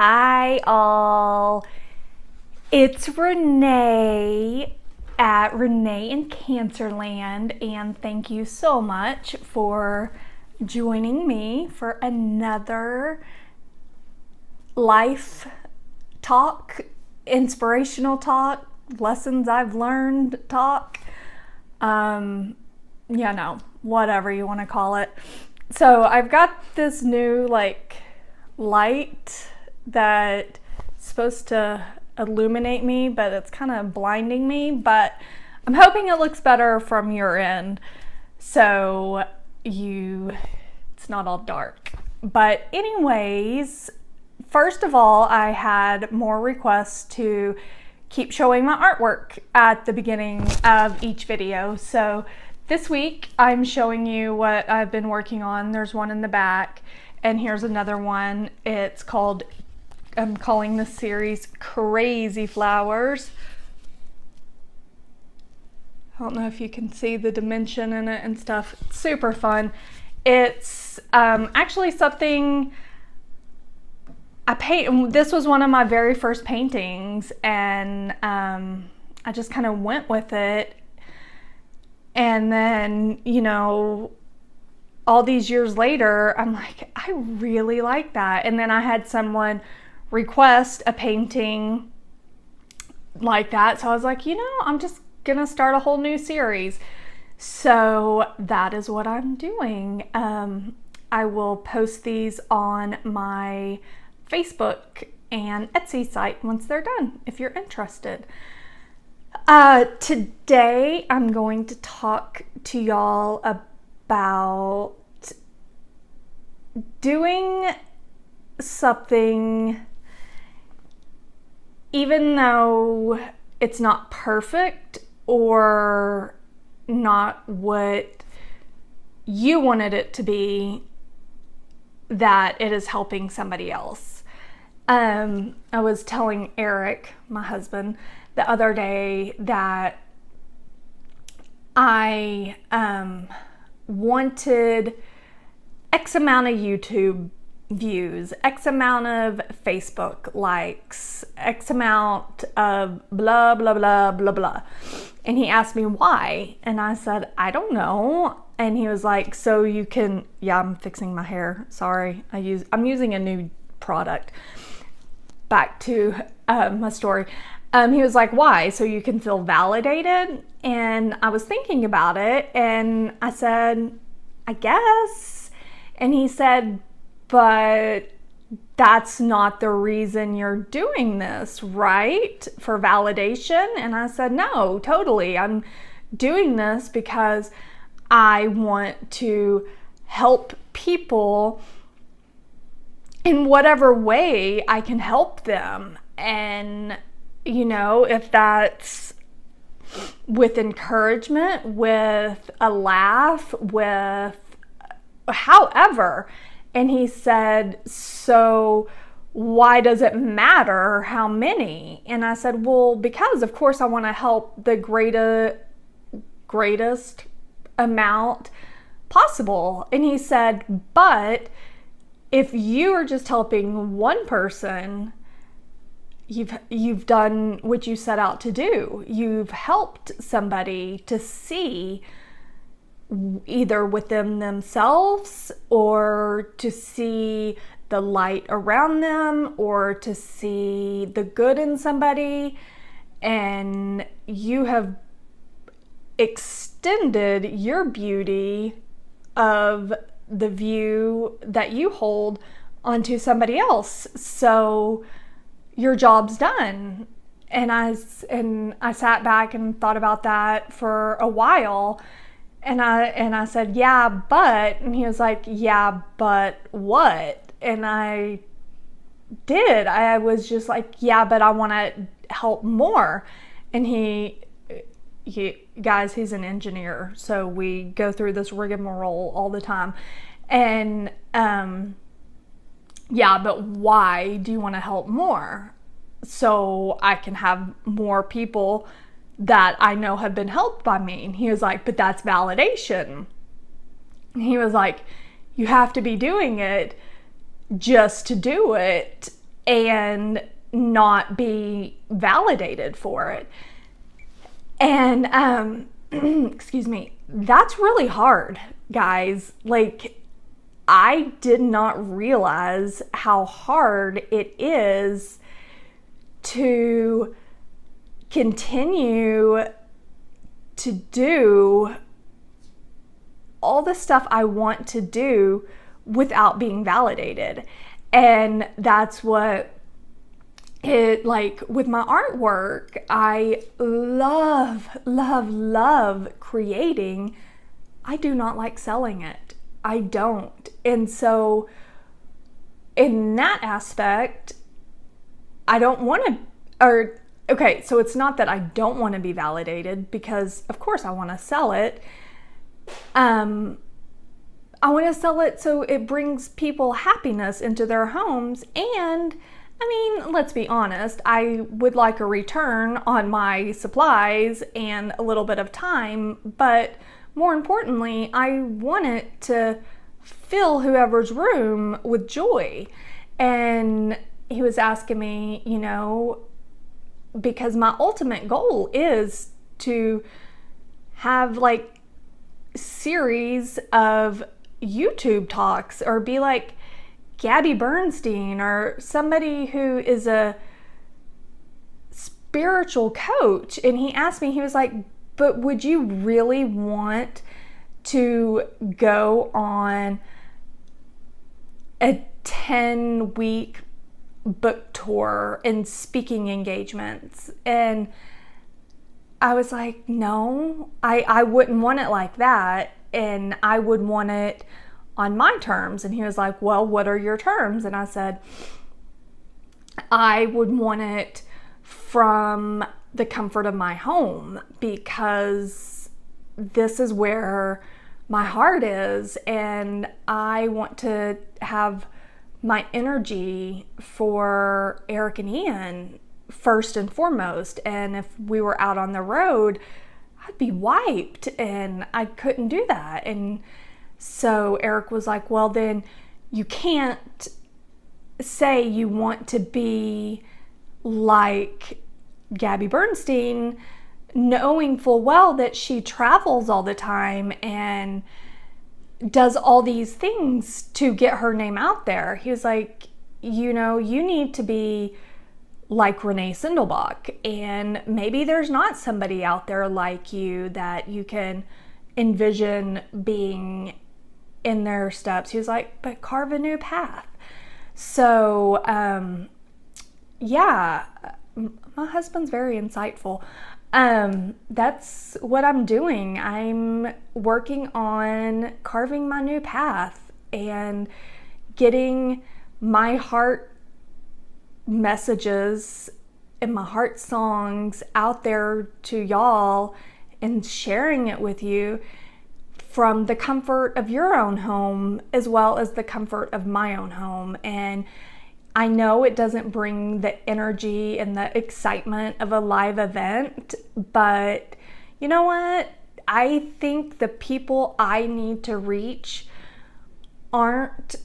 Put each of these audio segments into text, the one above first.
Hi all, it's Renee at Renee in Cancerland, and thank you so much for joining me for another life talk, inspirational talk, lessons I've learned talk, whatever you want to call it. So I've got this new light that's supposed to illuminate me, but it's kind of blinding me, but I'm hoping it looks better from your end so it's not all dark. But anyways, first of all, I had more requests to keep showing my artwork at the beginning of each video. So this week I'm showing you what I've been working on. There's one in the back, and here's another one. It's called, I'm calling this series Crazy Flowers. I don't know if you can see the dimension in it and stuff. It's super fun. It's actually something I paint. This was one of my very first paintings, and I just kind of went with it. And then, all these years later, I'm like, I really like that. And then I had someone request a painting like that. So I was like, I'm just gonna start a whole new series. So that is what I'm doing. I will post these on my Facebook and Etsy site once they're done, if you're interested. Today I'm going to talk to y'all about doing something even though it's not perfect or not what you wanted it to be, that it is helping somebody else. I was telling Eric, my husband, the other day that I wanted X amount of YouTube views, X amount of Facebook likes, X amount of blah, blah, blah, blah, blah. And he asked me why. And I said, I don't know. And he was like, so you can, I'm fixing my hair. Sorry. I'm using a new product. Back to my story. He was like, why? So you can feel validated? And I was thinking about it, and I said, I guess. And he said, but that's not the reason you're doing this, right? For validation? And I said, no, totally. I'm doing this because I want to help people in whatever way I can help them. And if that's with encouragement, with a laugh, with however. And he said, so why does it matter how many? And I said, well, because of course I want to help the greatest amount possible. And he said, but if you are just helping one person, you've done what you set out to do. You've helped somebody to see either within themselves, or to see the light around them, or to see the good in somebody. And you have extended your beauty of the view that you hold onto somebody else. So your job's done. And I sat back and thought about that for a while. And I said, yeah, but, and he was like, yeah, but what? And I did. I was just like, yeah, but I want to help more. And guys, he's an engineer, so we go through this rigmarole all the time. And but why do you want to help more? So I can have more people that I know have been helped by me. And he was like, but that's validation. He was like, you have to be doing it just to do it and not be validated for it. And excuse me, that's really hard, guys. Like, I did not realize how hard it is to continue to do all the stuff I want to do without being validated. And that's what it, like with my artwork, I love creating. I do not like selling it. I don't. And so in that aspect, I don't want to, okay, so it's not that I don't want to be validated, because of course I want to sell it. I want to sell it so it brings people happiness into their homes. And I mean, let's be honest, I would like a return on my supplies and a little bit of time, but more importantly, I want it to fill whoever's room with joy. And he was asking me, you know, because my ultimate goal is to have like series of YouTube talks, or be like Gabby Bernstein, or somebody who is a spiritual coach. And he asked me, he was like, but would you really want to go on a 10-week book tour and speaking engagements? And I was like, no, I wouldn't want it like that. And I would want it on my terms. And he was like, well, what are your terms? And I said, I would want it from the comfort of my home, because this is where my heart is. And I want to have my energy for Eric and Ian first and foremost. And if we were out on the road, I'd be wiped, and I couldn't do that. And so Eric was like, well, then you can't say you want to be like Gabby Bernstein, knowing full well that she travels all the time and does all these things to get her name out there. He was like, you know, you need to be like Renee Sendelbach, and maybe there's not somebody out there like you that you can envision being in their steps. He was like, but carve a new path. So yeah, my husband's very insightful. That's what I'm doing. I'm working on carving my new path and getting my heart messages and my heart songs out there to y'all, and sharing it with you from the comfort of your own home as well as the comfort of my own home. And I know it doesn't bring the energy and the excitement of a live event, but you know what? I think the people I need to reach aren't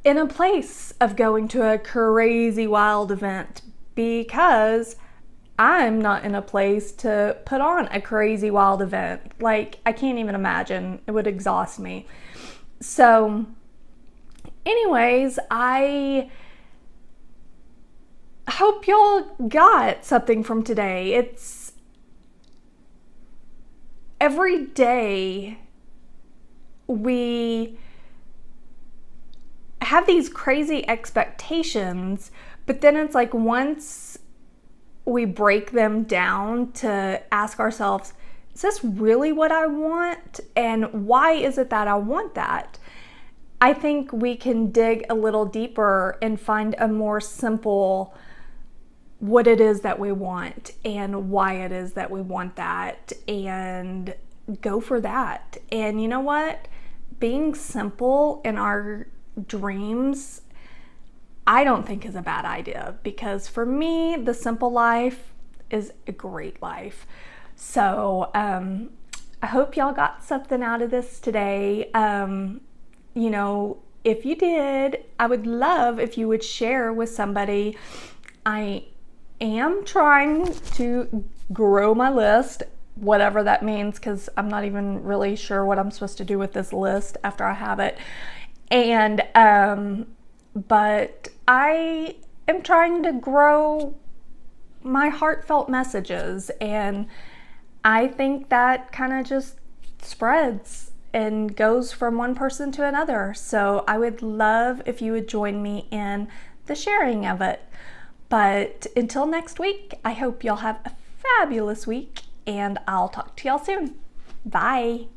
in a place of going to a crazy wild event, because I'm not in a place to put on a crazy wild event. Like, I can't even imagine. It would exhaust me. So anyways, I hope y'all got something from today. It's every day we have these crazy expectations, but then it's like once we break them down to ask ourselves, is this really what I want? And why is it that I want that? I think we can dig a little deeper and find a more simple what it is that we want and why it is that we want that, and go for that. And you know what? Being simple in our dreams, I don't think is a bad idea, because for me, the simple life is a great life. So I hope y'all got something out of this today. You know, if you did, I would love if you would share with somebody. I am trying to grow my list, whatever that means, because I'm not even really sure what I'm supposed to do with this list after I have it. And but I am trying to grow my heartfelt messages, and I think that kind of just spreads and goes from one person to another. So I would love if you would join me in the sharing of it. But until next week, I hope y'all have a fabulous week, and I'll talk to y'all soon. Bye.